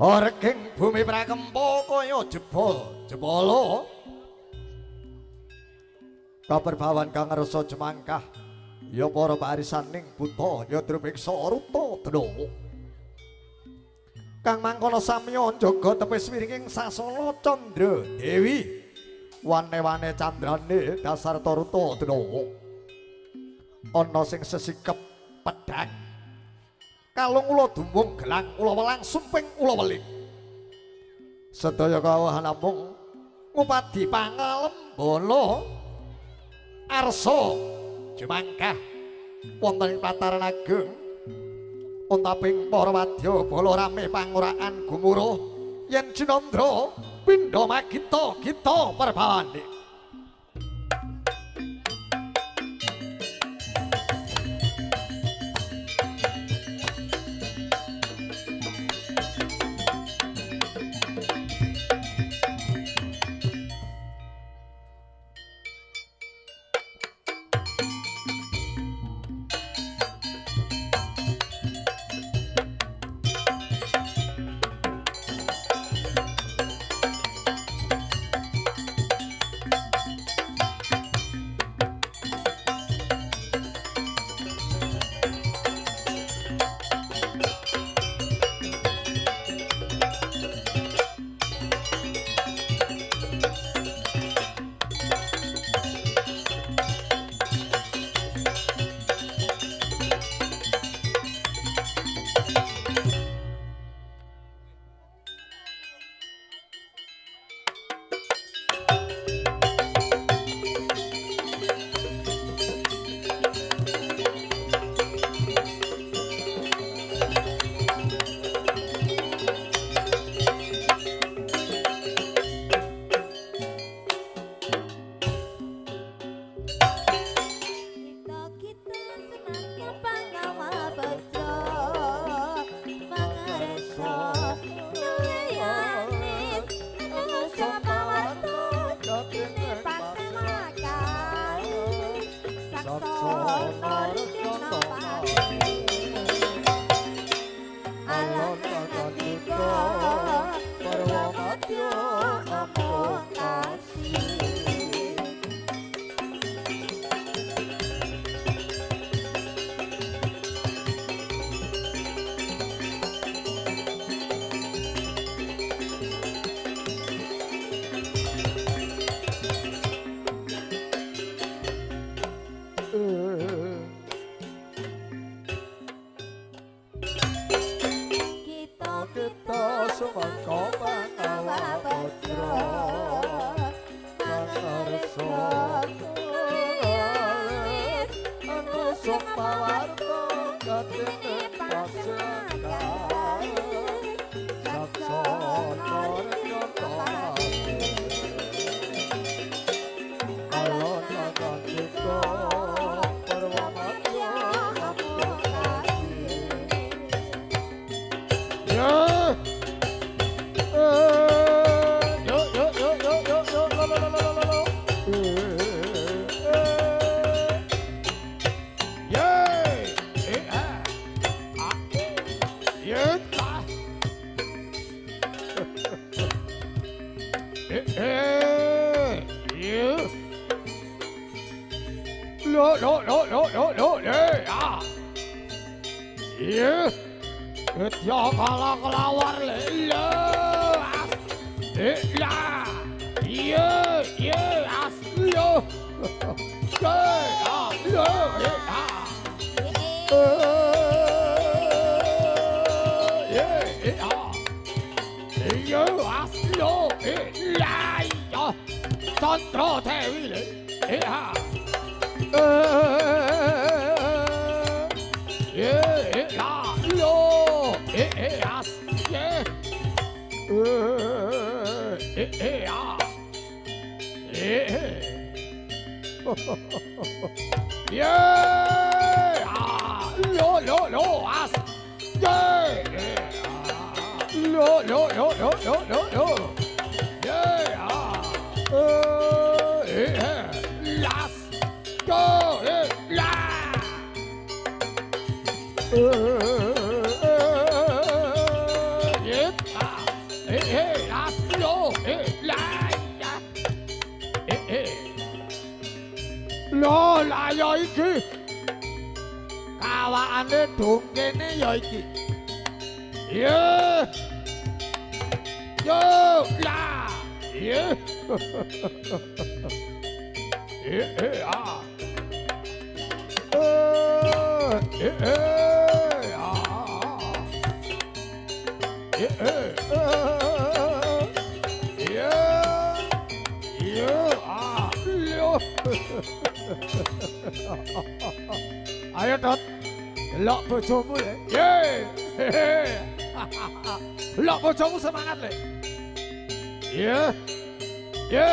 Orking bumi prakempa kaya jebolo kaperbawan kang ngerasa jemangkah ya para parisaning buta ya drumiksa ruta dena kang mangkono samya jaga tepis wiringing sasana Candra Dewi wane-wane candrane dasar ruta dena ana sing sesikep pedhang kalung ula dumbung gelang ula welang sumping ula weling sedaya kawuhan namung ngupadi pangalembana arsa jemangkah wonten ing plataran ageng untaping para wadya bala rame pangurakan gumuruh yen Jinandra pindha magita gita perbawane Candra Dewi Yep. Oh, lah ya iki. Kawakane dongkene ya iki. Yo. Yo, lah. Yo. Ah. Ayo Dot, delok bojomu le. Ye. Delok bojomu semangat le. Ye. Ye.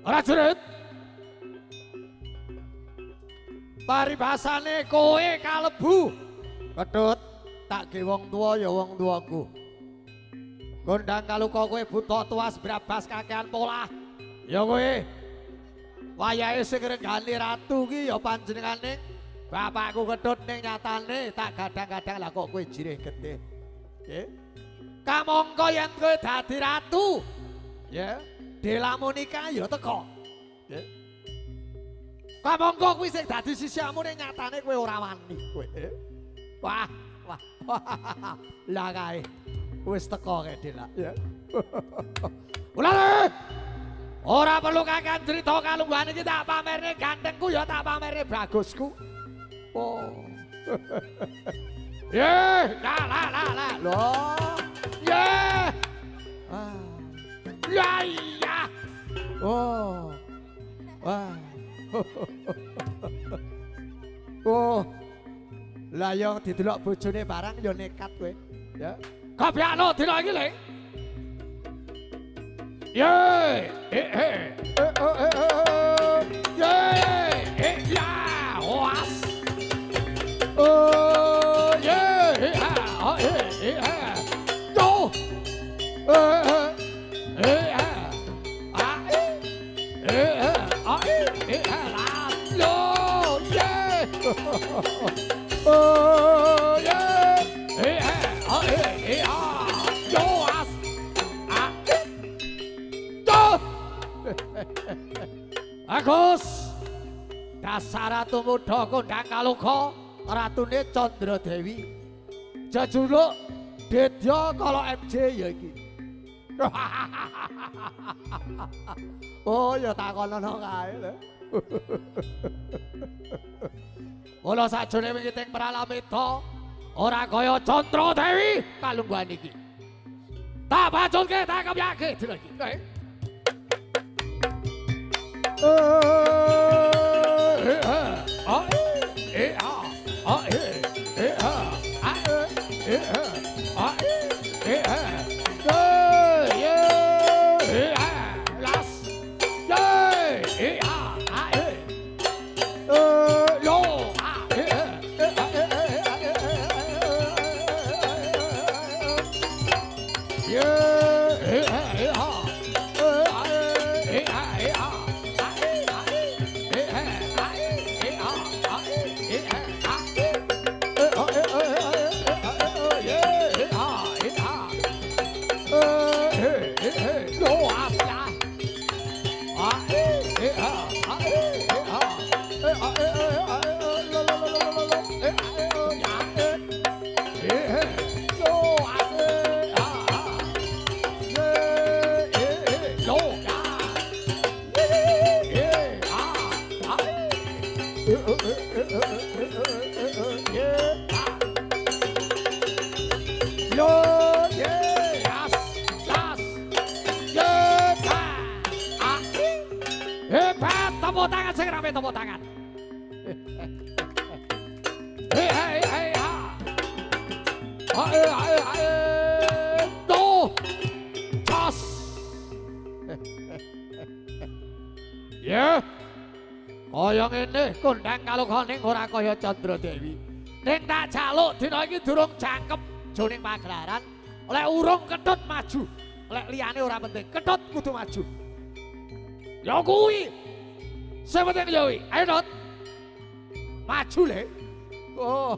Prajurit, paribasane kowe kalebu Kedut, tak ge wong tua ya wong tuaku. Gondang kaluka kowe buta tuas brabas kakean polah. Ya kowe wayahe sing renggani ratu ki ya panjenengane bapakku Kedut ning nyatane tak gadang-gadang lah kok kowe jirih getih. Nggih. Kamangka yen kowe dadi ratu, ya, Dela Monika ya teko. Nggih. Kamangka kuwi sing dadi sisiamu ning nyatane kowe ora wani kowe. Wah, wah. Lah kae wis teko kae Dela, ya. Ulane. Ora perlu kakean cerita kalungguhan iki tak pamerne gantengku ya tak pamerne bagusku. Oh. Ye, la. Loh. Ye. Ah. Ya iya. Oh. Wah. Oh. Lah yo didelok bojone barang yo nekat kowe. Ya. Kabyakno dina iki, Le. Ye. Ye. Ya. Was. Oh, yeah. Oh, yeah. Go. Oh, Agus, dasar ratu muda kondang kaluka, ratune Candra Dewi. Jajuluk Dedya kala MJ ya iki. Oh ya takonono kae lho. Ola sajane wiwiting pralamita ora kaya Candra Dewi kalungguhan iki. Tak bacutke tak kebyake dina iki. Tepuk tangan sing rame, tepuk tangan. Tuh. Tos. Ya. Kaya ngene kondang kaluka ning ora kaya Candra Dewi. Ning tak jaluk dina iki durung jangkep joning pagelaran, lek urung ketut maju. Lek liyane ora penting, ketut kudu maju. Ya kuwi. Sing penting ya kuwi. Ayo, Dot. Maju, Le. Oh.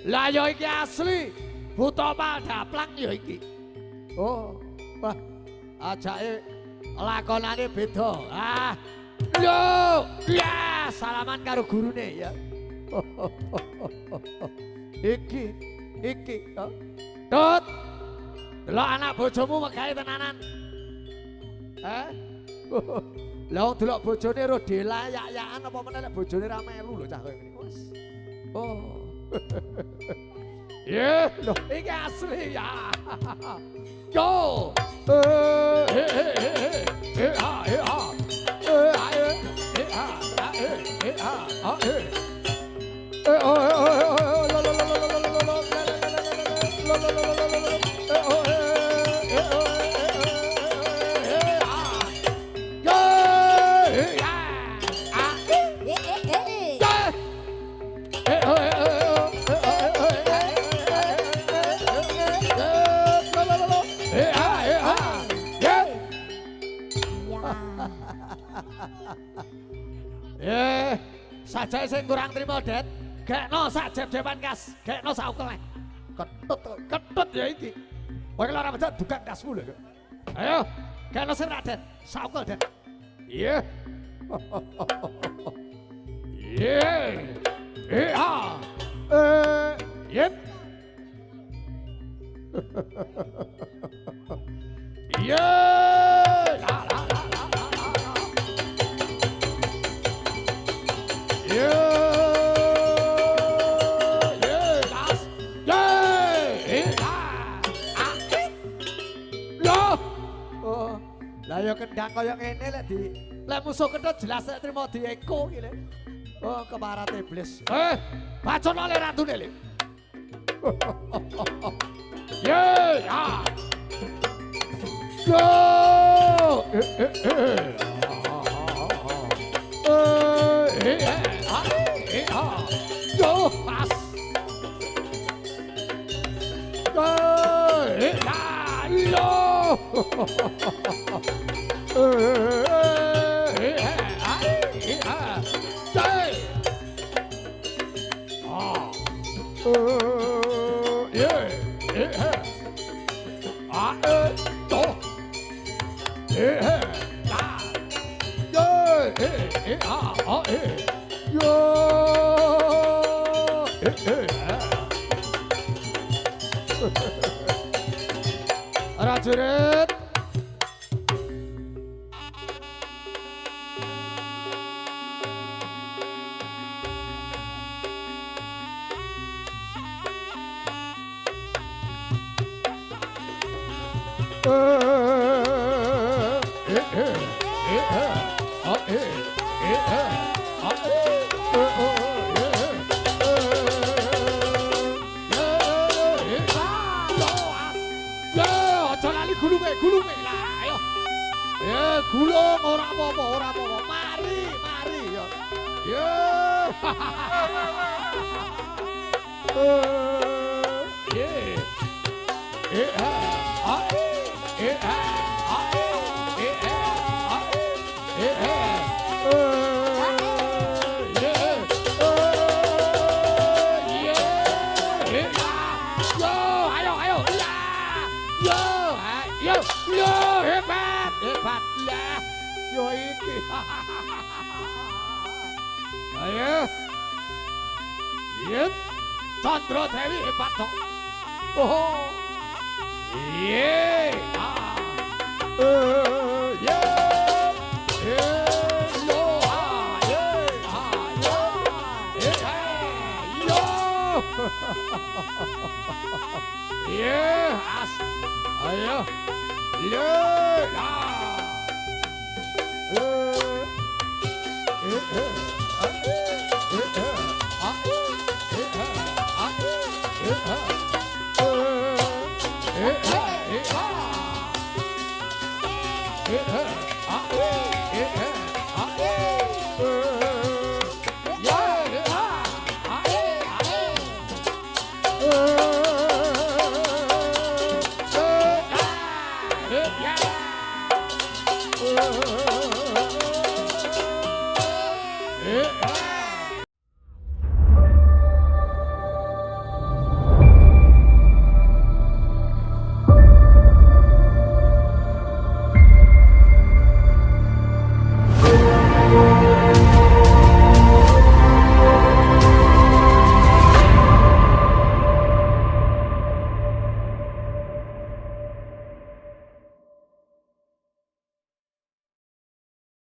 Lah ya iki asli. Buta Paldaplang ya iki. Oh. Wah. Ajake lakonane beda. Ah. Lho, ya salaman karo gurune ya. Iki. Dot. Delok anak bojomu megahe tenanan. Lah wong delok bojone ro delayak-yakan apa meneh nek bojone ra melu lho cah kowe ngene. Wes. Oh. Ya, lho iki asli ya. Go. Saja sing kurang trima, Det. Gekno sak jeb-jeban kas, gekno sak ukel. Ketut ya iki. Kowe ora becak dukan kasmu lho. Ayo, gekno sing ra, Det. Sak ukel, Det. Iya. Iya. Yep. Iya. nendang kaya ngene lek musuh ketut jelas nek trimo dieko iki lho. Oh, keparat iblis. Bacot oleh ratune lho. Ye, ya. Go! Go, pas. Go! Prajurit gulunge lah ayo. Gulung ora apa-apa. Mari ya. Hebat ya. Yo iki. Ayo. Yet. Chandra Dewi hebat kok. Oh. Ye. Ye. Yo. Yo. Ye. As. Ayo. Oh